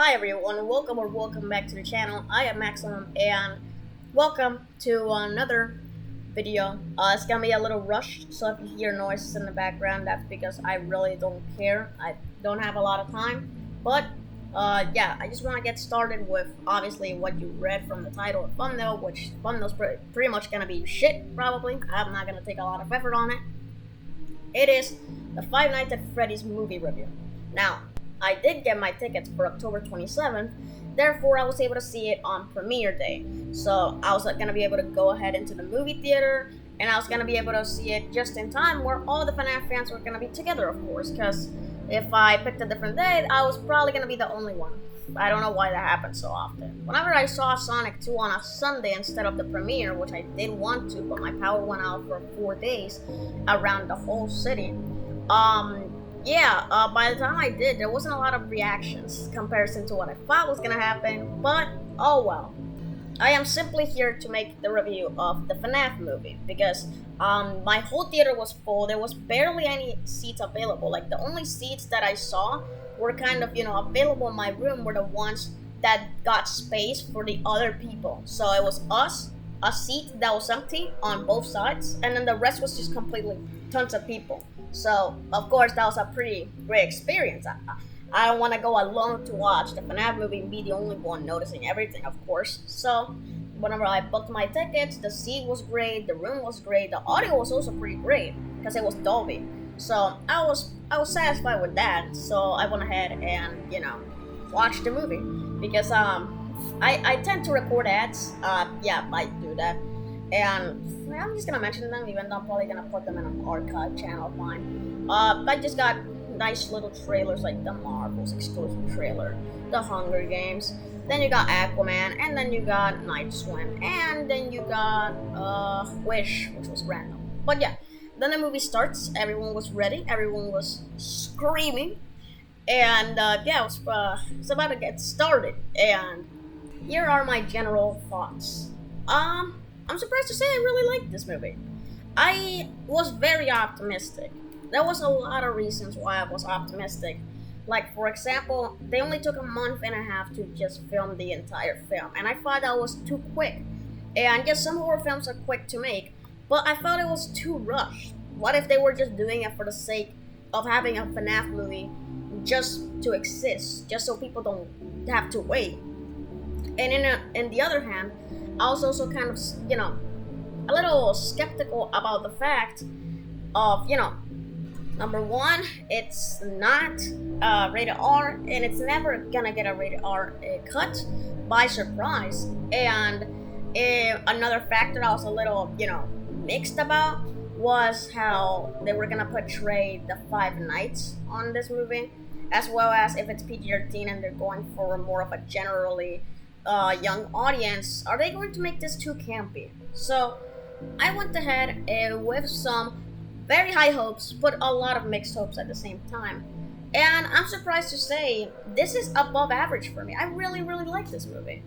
Hi everyone, welcome back to the channel. I am Maximum and welcome to another video. It's gonna be a little rushed, so if you hear noises in the background, that's because I really don't care. I don't have a lot of time. But yeah, I just want to get started with obviously what you read from the title of thumbnail, which thumbnail's pretty much gonna be shit, probably. I'm not gonna take a lot of effort on it. It is the Five Nights at Freddy's movie review. Now, I did get my tickets for October 27th, therefore I was able to see it on premiere day. So I was gonna be able to go ahead into the movie theater, and I was gonna be able to see it just in time where all the FNAF fans were gonna be together, of course, because if I picked a different day, I was probably gonna be the only one. I don't know why that happens so often. Whenever I saw Sonic 2 on a Sunday instead of the premiere, which I did want to, but my power went out for 4 days around the whole city. By the time I did, there wasn't a lot of reactions comparison to what I thought was gonna happen, but oh well. I am simply here to make the review of the FNAF movie because my whole theater was full. There was barely any seats available. Like the only seats that I saw were kind of available in my room were the ones that got space for the other people. So it was us, a seat that was empty on both sides, and then the rest was just completely tons of people. So of course that was a pretty great experience. I don't want to go alone to watch the FNAF movie and be the only one noticing everything, of course. So, whenever I booked my tickets, the seat was great, the room was great, the audio was also pretty great because it was Dolby. So I was satisfied with that. So I went ahead and watched the movie because I tend to record ads. I do that, and I'm just gonna mention them, even though I'm probably gonna put them in an archive channel of mine. I just got nice little trailers like the Marvel's exclusive trailer, the Hunger Games, then you got Aquaman, and then you got Night Swim, and then you got Wish, which was random. But yeah, then the movie starts, everyone was ready, everyone was screaming, and it's about to get started, and here are my general thoughts. I'm surprised to say I really liked this movie. I was very optimistic. There was a lot of reasons why I was optimistic. Like, for example, they only took a month and a half to just film the entire film, and I thought that was too quick. And yes, some horror films are quick to make, but I thought it was too rushed. What if they were just doing it for the sake of having a FNAF movie just to exist, just so people don't have to wait? And in the other hand, I was also kind of, a little skeptical about the fact of, number one, it's not rated R, and it's never gonna get a rated R cut by surprise. And another factor I was a little, mixed about was how they were gonna portray the Five Nights on this movie, as well as if it's PG-13 and they're going for more of a generally young audience. Are they going to make this too campy? So I went ahead with some very high hopes, but a lot of mixed hopes at the same time. And I'm surprised to say this is above average for me. I really, really like this movie.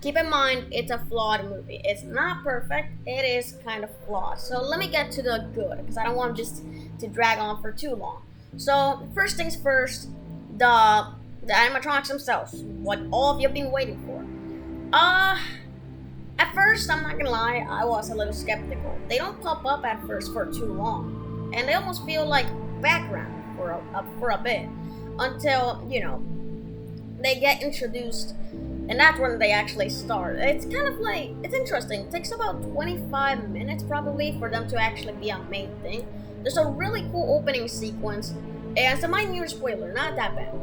Keep in mind, it's a flawed movie. It's not perfect, it is kind of flawed. So let me get to the good, because I don't want just to drag on for too long. So first things first, the animatronics themselves, what all of you have been waiting for. At first, I'm not gonna lie, I was a little skeptical. They don't pop up at first for too long, and they almost feel like background for a bit until they get introduced, and that's when they actually start. It's kind of like it's interesting. It takes about 25 minutes probably for them to actually be a main thing. There's a really cool opening sequence, and it's a minor spoiler, not that bad.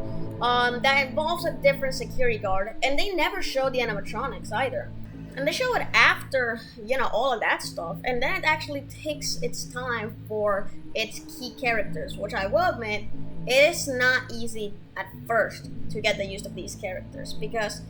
That involves a different security guard, and they never show the animatronics either. And they show it after, all of that stuff, and then it actually takes its time for its key characters, which I will admit, it is not easy at first to get the use of these characters, because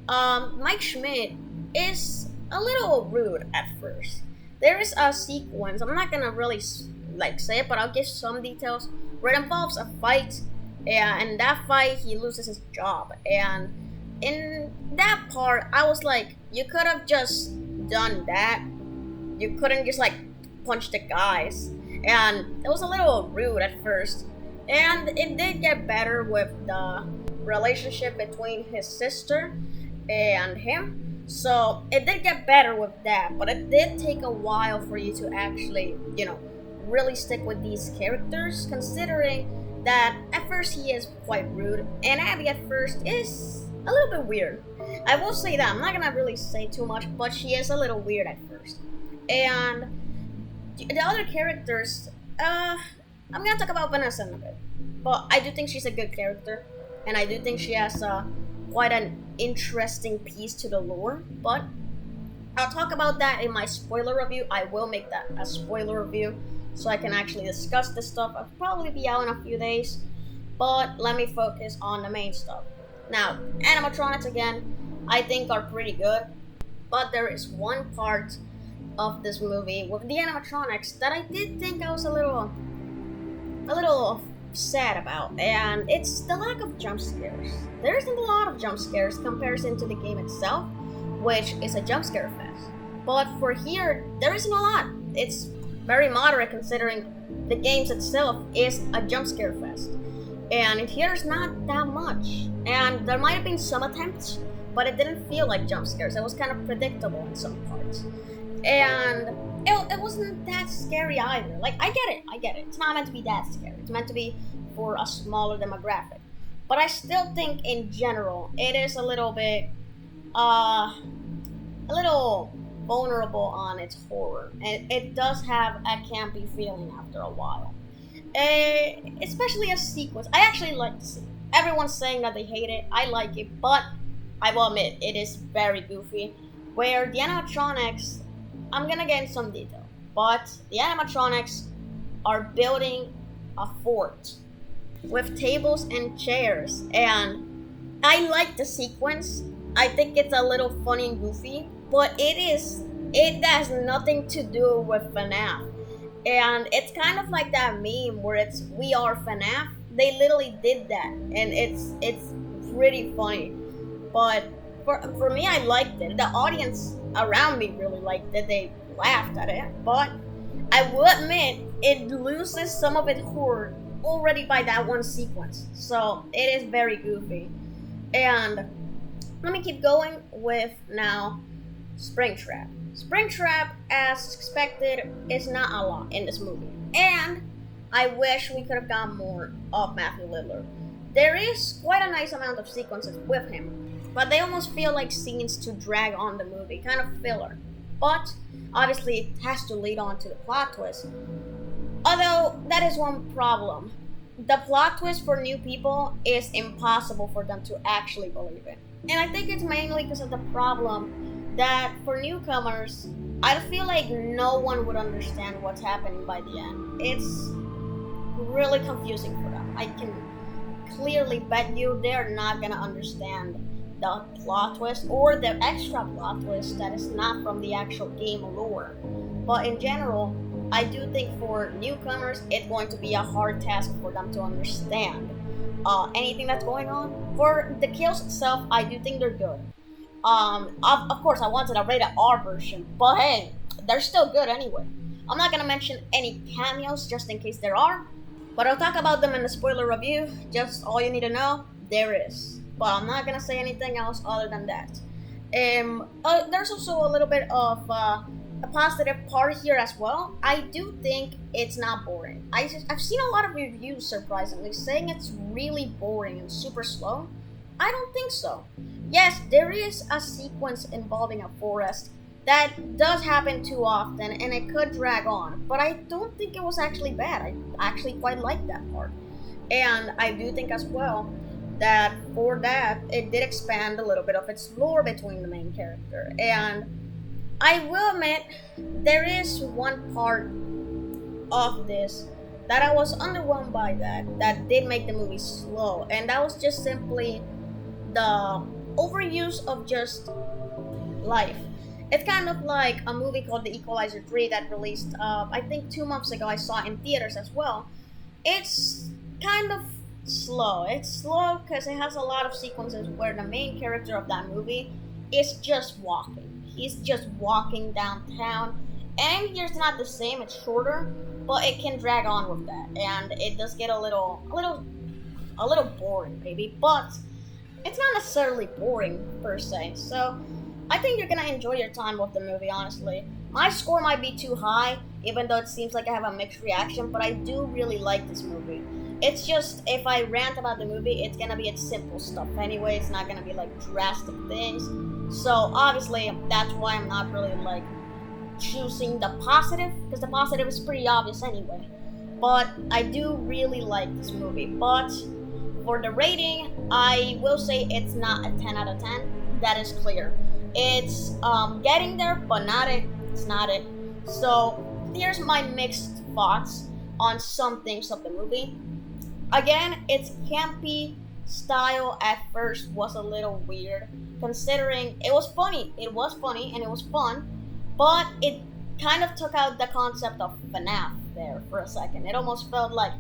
Mike Schmidt is a little rude at first. There is a sequence, I'm not gonna really say it, but I'll give some details, where it involves a fight, and in that fight, he loses his job, and in that part, I was like, you could have just done that. You couldn't just punch the guys. And it was a little rude at first. And it did get better with the relationship between his sister and him. So it did get better with that, but it did take a while for you to actually, really stick with these characters, considering that at first he is quite rude, and Abby at first is a little bit weird. I will say that. I'm not gonna really say too much, but she is a little weird at first. And the other characters, I'm gonna talk about Vanessa in a bit, but I do think she's a good character, and I do think she has quite an interesting piece to the lore. But I'll talk about that in my spoiler review. I will make that a spoiler review so I can actually discuss this stuff. I'll probably be out in a few days, but let me focus on the main stuff. Now, animatronics again, I think are pretty good, but there is one part of this movie with the animatronics that I did think I was a little sad about, and it's the lack of jump scares. There isn't a lot of jump scares comparison to the game itself, which is a jump scare fest. But for here, there isn't a lot. It's very moderate considering the games itself is a jump scare fest. And in here's not that much. And there might have been some attempts, but it didn't feel like jump scares. It was kind of predictable in some parts. And it wasn't that scary either. Like, I get it. It's not meant to be that scary. It's meant to be for a smaller demographic. But I still think in general, it is a little bit, a little vulnerable on its horror. And it does have a campy feeling after a while. Especially a sequence. I actually like to see it. Everyone's saying that they hate it. I like it, but I will admit, it is very goofy. Where the animatronics, I'm gonna get in some detail, but the animatronics are building a fort with tables and chairs, and I like the sequence. I think it's a little funny and goofy, but it has nothing to do with FNAF. And it's kind of like that meme where it's "We are FNAF." They literally did that, and it's pretty funny. But for me, I liked it. The audience around me really liked it. They laughed at it, but I will admit it loses some of its horror already by that one sequence. So it is very goofy. And let me keep going with now Springtrap. Springtrap, as expected, is not a lot in this movie. And I wish we could have gotten more of Matthew Lillard. There is quite a nice amount of sequences with him, but they almost feel like scenes to drag on the movie, kind of filler. But obviously it has to lead on to the plot twist. Although that is one problem. The plot twist for new people is impossible for them to actually believe it. And I think it's mainly because of the problem that for newcomers, I feel like no one would understand what's happening by the end. It's really confusing for them. I can clearly bet you they're not gonna understand the plot twist or the extra plot twist that is not from the actual game lore. But in general, I do think for newcomers, it's going to be a hard task for them to understand anything that's going on. For the kills itself, I do think they're good. Of course, I wanted a rated R version, but hey, they're still good anyway. I'm not gonna mention any cameos just in case there are, but I'll talk about them in the spoiler review. Just all you need to know, there is. But I'm not gonna say anything else other than that. There's also a little bit of a positive part here as well. I do think it's not boring. I've seen a lot of reviews, surprisingly, saying it's really boring and super slow. I don't think so. Yes, there is a sequence involving a forest that does happen too often and it could drag on, but I don't think it was actually bad. I actually quite like that part. And I do think as well that for that, it did expand a little bit of its lore between the main character. And I will admit, there is one part of this that I was underwhelmed by that did make the movie slow, and that was just simply the overuse of just life. It's kind of like a movie called The Equalizer 3 that released, I think 2 months ago. I saw it in theaters as well. It's kind of slow. It's slow because it has a lot of sequences where the main character of that movie is just walking. He's just walking downtown. And here's not the same, it's shorter, but it can drag on with that. And it does get a little boring maybe, but it's not necessarily boring per se. So I think you're gonna enjoy your time with the movie, honestly. My score might be too high, even though it seems like I have a mixed reaction, but I do really like this movie. It's just, if I rant about the movie, it's gonna be its simple stuff anyway. It's not gonna be like drastic things. So obviously, that's why I'm not really like choosing the positive, because the positive is pretty obvious anyway. But I do really like this movie. But for the rating, I will say it's not a 10 out of 10. That is clear. It's getting there, but not it. It's not it. So here's my mixed thoughts on some things of the movie. Again, its campy style at first was a little weird, considering it was funny. It was funny and it was fun, but it kind of took out the concept of FNAF there for a second. It almost felt like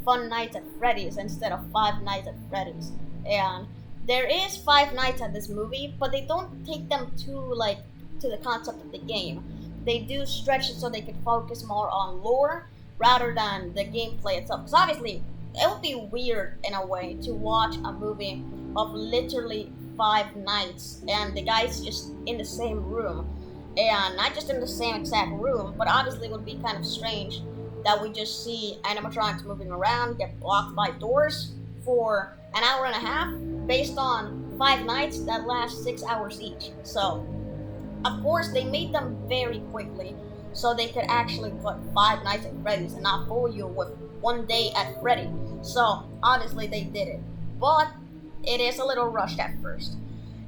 Fun Nights at Freddy's instead of Five Nights at Freddy's. And there is Five Nights at this movie, but they don't take them too like to the concept of the game. They do stretch it so they can focus more on lore rather than the gameplay itself. Because obviously, it would be weird in a way to watch a movie of literally five nights and the guys just in the same room, and not just in the same exact room, but obviously it would be kind of strange that we just see animatronics moving around, get blocked by doors for an hour and a half based on five nights that last 6 hours each. So of course they made them very quickly so they could actually put Five Nights at Freddy's and not fool you with one day at Freddy. So obviously they did it, but it is a little rushed at first.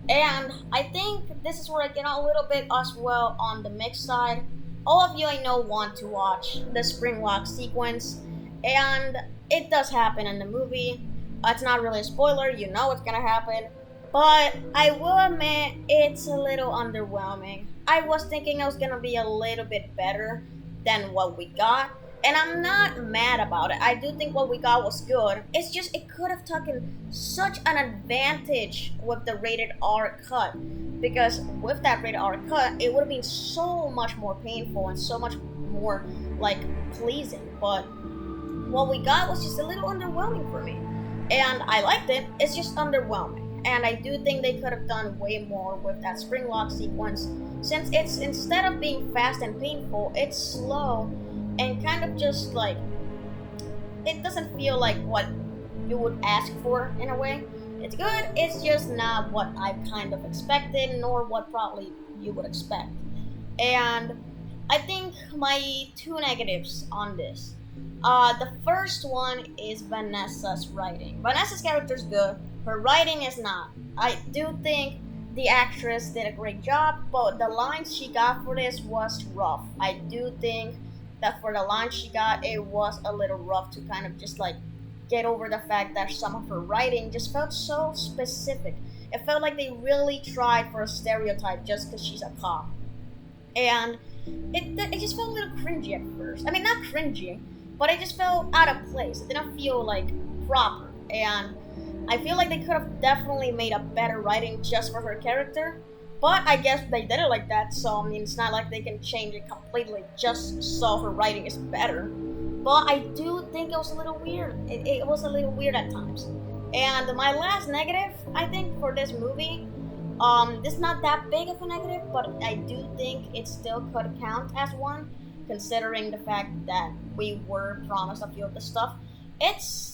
And I think this is where I get a little bit as well on the mix side. All of you I know want to watch the spring lock sequence, and it does happen in the movie. It's not really a spoiler, you know what's gonna happen. But I will admit, it's a little underwhelming. I was thinking it was gonna be a little bit better than what we got, and I'm not mad about it. I do think what we got was good. It's just it could have taken such an advantage with the rated R cut, because with that rated R cut, it would have been so much more painful and so much more like pleasing. But what we got was just a little underwhelming for me, and I liked it. It's just underwhelming. And I do think they could have done way more with that spring lock sequence, since it's, instead of being fast and painful, it's slow and kind of just like, it doesn't feel like what you would ask for in a way. It's good, it's just not what I kind of expected, nor what probably you would expect. And I think my two negatives on this. The first one is Vanessa's writing. Vanessa's character is good, her writing is not. I do think the actress did a great job, but the lines she got for this was rough. I do think that for the lines she got, it was a little rough to kind of just like get over the fact that some of her writing just felt so specific. It felt like they really tried for a stereotype just because she's a cop. And it just felt a little cringy at first. I mean, not cringy, but it just felt out of place. It didn't feel like proper. And I feel like they could have definitely made a better writing just for her character, but I guess they did it like that, so I mean, it's not like they can change it completely just so her writing is better. But I do think it was a little weird. It was a little weird at times. And my last negative, I think, for this movie, this is not that big of a negative, but I do think it still could count as one, considering the fact that we were promised a few of the stuff. It's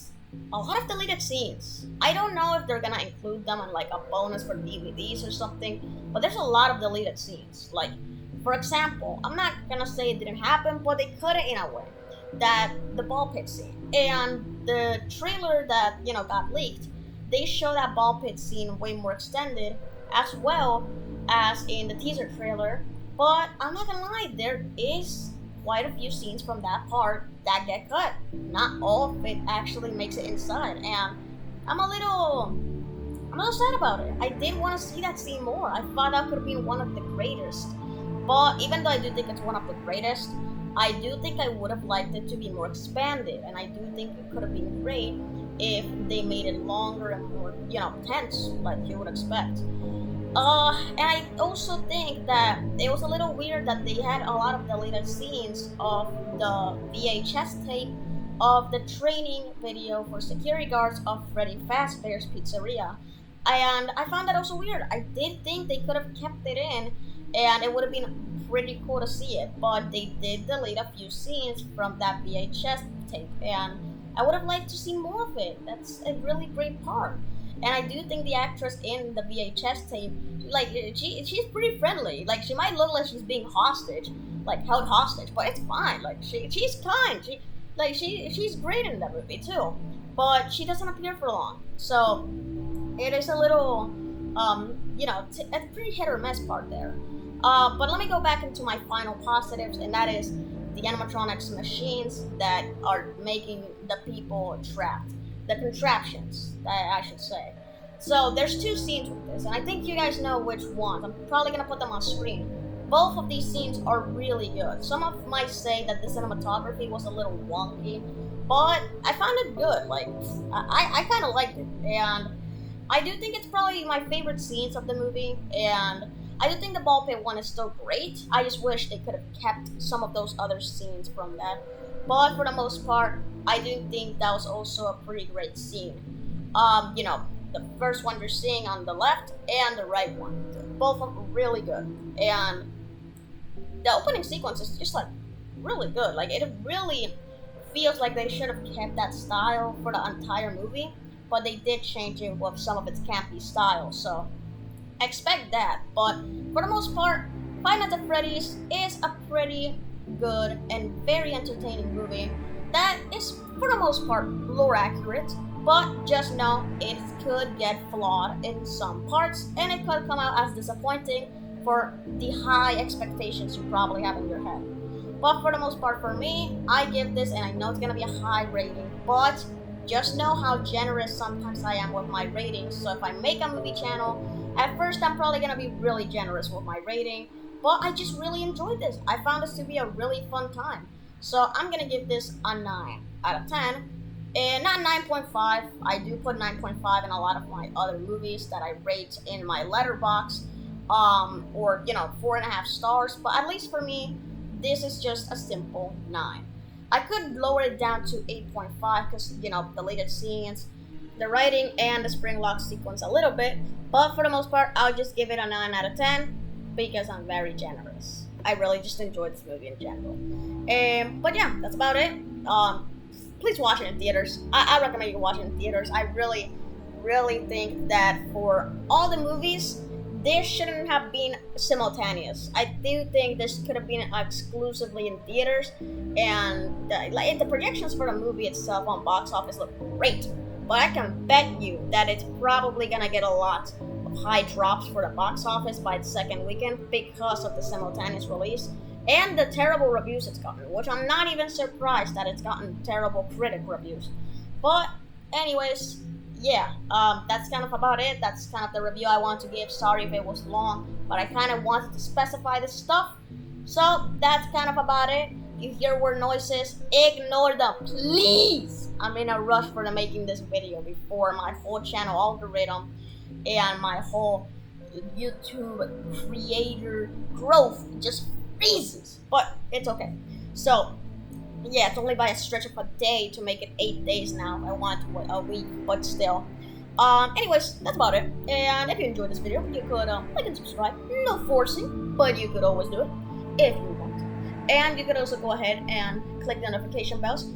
a lot of deleted scenes. I don't know if they're gonna include them in like a bonus for DVDs or something, but there's a lot of deleted scenes. Like, for example, I'm not gonna say it didn't happen, but they cut it in a way that the ball pit scene and the trailer that got leaked, they show that ball pit scene way more extended, as well as in the teaser trailer. But I'm not gonna lie, there is quite a few scenes from that part that get cut. Not all of it actually makes it inside, and I'm a little sad about it. I did want to see that scene more. I thought that could have been one of the greatest. But even though I do think it's one of the greatest, I do think I would have liked it to be more expanded, and I do think it could have been great if they made it longer and more, tense, like you would expect. And I also think that it was a little weird that they had a lot of deleted scenes of the VHS tape of the training video for security guards of Freddy Fazbear's Pizzeria. And I found that also weird. I did think they could have kept it in, and it would have been pretty cool to see it. But they did delete a few scenes from that VHS tape, and I would have liked to see more of it. That's a really great part. And I do think the actress in the VHS tape, like she's pretty friendly. Like she might look like she's being hostage, like held hostage, but it's fine. Like she's kind. She's great in that movie too. But she doesn't appear for long, so it is a little, a pretty hit or miss part there. But let me go back into my final positives, and that is the animatronics machines that are making the people trapped, the contraptions, I should say. So there's two scenes with this, and I think you guys know which ones. I'm probably gonna put them on screen. Both of these scenes are really good. Some of might say that the cinematography was a little wonky, but I found it good. Like I kind of liked it, and I do think it's probably my favorite scenes of the movie, and I do think the ball pit one is still great. I just wish they could have kept some of those other scenes from that. But for the most part, I do think that was also a pretty great scene. The first one you're seeing on the left and the right one. Both of them really good. And the opening sequence is just like really good. Like it really feels like they should have kept that style for the entire movie, but they did change it with some of its campy style. So expect that. But for the most part, Five Nights at Freddy's is a pretty good and very entertaining movie that is for the most part lore accurate, but just know it could get flawed in some parts and it could come out as disappointing for the high expectations you probably have in your head. But for the most part, for me, I give this, and I know it's gonna be a high rating, but just know how generous sometimes I am with my ratings. So if I make a movie channel, at first I'm probably gonna be really generous with my rating, but I just really enjoyed this. I found this to be a really fun time. So I'm gonna give this a 9 out of 10. And not 9.5. I do put 9.5 in a lot of my other movies that I rate in my letterbox, or 4.5 stars. But at least for me, this is just a simple 9. I could lower it down to 8.5 because deleted scenes, the writing, and the spring lock sequence a little bit. But for the most part, I'll just give it a 9 out of 10 because I'm very generous. I really just enjoyed this movie in general. But yeah, that's about it. Please watch it in theaters. I recommend you watch it in theaters. I really, really think that for all the movies, this shouldn't have been simultaneous. I do think this could have been exclusively in theaters, and the projections for the movie itself on box office look great. But I can bet you that it's probably gonna get a lot of high drops for the box office by its second weekend because of the simultaneous release and the terrible reviews it's gotten, which I'm not even surprised that it's gotten terrible critic reviews. But anyways, yeah, that's kind of about it. That's kind of the review I want to give. Sorry if it was long, but I kind of wanted to specify this stuff. So that's kind of about it. You hear weird noises, ignore them, please. I'm in a rush for making this video before my whole channel algorithm and my whole YouTube creator growth just freezes. But it's okay. So yeah, it's only by a stretch of a day to make it 8 days now. I want a week, but still. Anyways, that's about it. And if you enjoyed this video, you could like and subscribe. No forcing, but you could always do it if you want. And you could also go ahead and click the notification bells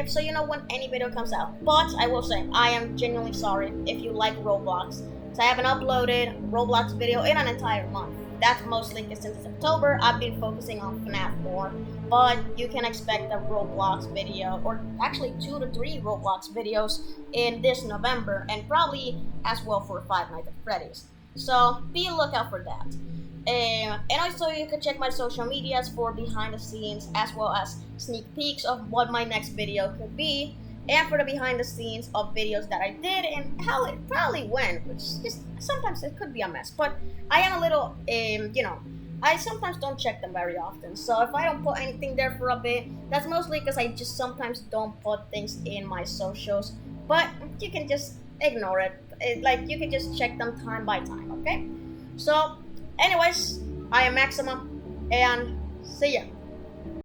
so you know when any video comes out. But I will say, I am genuinely sorry if you like Roblox, because I haven't uploaded Roblox video in an entire month. That's mostly because since October, I've been focusing on FNAF more. But you can expect a Roblox video, or actually 2 to 3 Roblox videos in this November, and probably as well for Five Nights at Freddy's. So be a lookout for that. And also you can check my social medias for behind the scenes, as well as sneak peeks of what my next video could be, and for the behind the scenes of videos that I did and how it probably went, which just sometimes it could be a mess. But I am a little, I sometimes don't check them very often. So if I don't put anything there for a bit, that's mostly because I just sometimes don't put things in my socials. But you can just ignore it. You can just check them time by time, okay? So anyways, I am Maxima, and see ya.